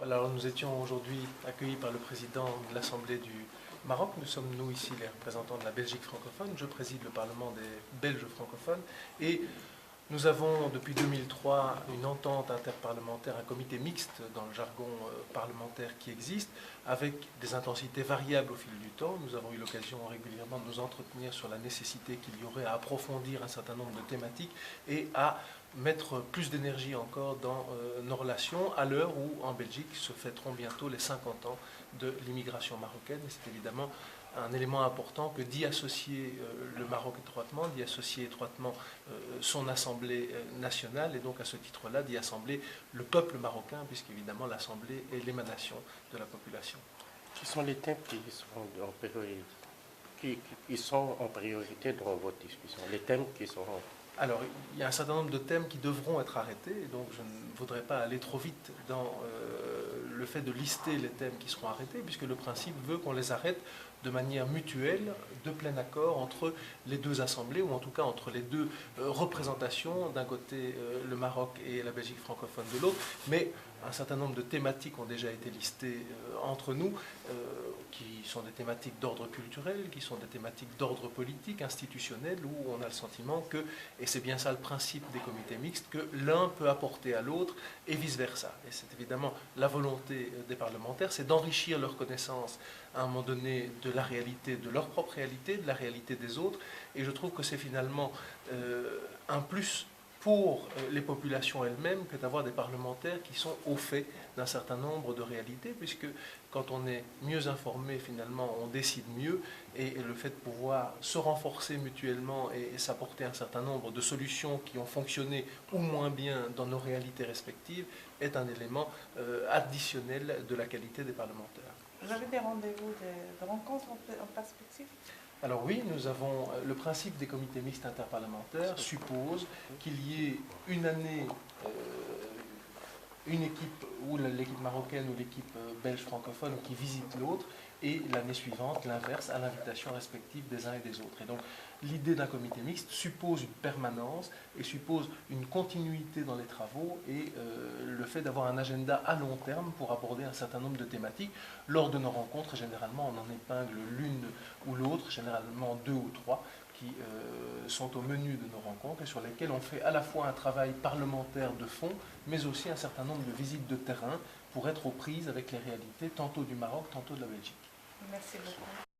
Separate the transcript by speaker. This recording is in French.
Speaker 1: Alors nous étions aujourd'hui accueillis par le président de l'Assemblée du Maroc. Nous sommes, nous, ici, les représentants de la Belgique francophone. Je préside le Parlement des Belges francophones. Et nous avons, depuis 2003, une entente interparlementaire, un comité mixte dans le jargon parlementaire qui existe, avec des intensités variables au fil du temps. Nous avons eu l'occasion régulièrement de nous entretenir sur la nécessité qu'il y aurait à approfondir un certain nombre de thématiques et à mettre plus d'énergie encore dans nos relations, à l'heure où, en Belgique, se fêteront bientôt les 50 ans de l'immigration marocaine. Et c'est évidemment un élément important que d'y associer le Maroc étroitement, d'y associer étroitement son Assemblée nationale, et donc à ce titre-là d'y assembler le peuple marocain, puisqu'évidemment l'Assemblée est l'émanation de la population.
Speaker 2: Quels sont les thèmes qui sont en priorité dans votre discussion? Les thèmes qui sont...
Speaker 1: Alors, il y a un certain nombre de thèmes qui devront être arrêtés, et donc je ne voudrais pas aller trop vite dans le fait de lister les thèmes qui seront arrêtés, puisque le principe veut qu'on les arrête de manière mutuelle, de plein accord entre les deux assemblées, ou en tout cas entre les deux représentations, d'un côté le Maroc et la Belgique francophone de l'autre, mais un certain nombre de thématiques ont déjà été listées entre nous, qui sont des thématiques d'ordre culturel, qui sont des thématiques d'ordre politique, institutionnel, où on a le sentiment que, et c'est bien ça le principe des comités mixtes, que l'un peut apporter à l'autre et vice-versa. Et c'est évidemment la volonté des parlementaires, c'est d'enrichir leur connaissance à un moment donné de la réalité, de leur propre réalité, de la réalité des autres, et je trouve que c'est finalement un plus pour les populations elles-mêmes que d'avoir des parlementaires qui sont au fait d'un certain nombre de réalités, puisque quand on est mieux informé, finalement, on décide mieux, et le fait de pouvoir se renforcer mutuellement et s'apporter un certain nombre de solutions qui ont fonctionné ou moins bien dans nos réalités respectives est un élément additionnel de la qualité des parlementaires.
Speaker 3: Vous avez des rendez-vous, des rencontres en perspective?
Speaker 1: Alors oui, nous avons le principe des comités mixtes interparlementaires suppose qu'il y ait une année, une équipe, ou l'équipe marocaine ou l'équipe belge francophone qui visite l'autre, et l'année suivante, l'inverse, à l'invitation respective des uns et des autres. Et donc, l'idée d'un comité mixte suppose une permanence et suppose une continuité dans les travaux et le fait d'avoir un agenda à long terme pour aborder un certain nombre de thématiques. Lors de nos rencontres, généralement, on en épingle l'une ou l'autre, généralement 2 ou 3, qui sont au menu de nos rencontres et sur lesquelles on fait à la fois un travail parlementaire de fond, mais aussi un certain nombre de visites de terrain pour être aux prises avec les réalités, tantôt du Maroc, tantôt de la Belgique.
Speaker 3: Merci beaucoup.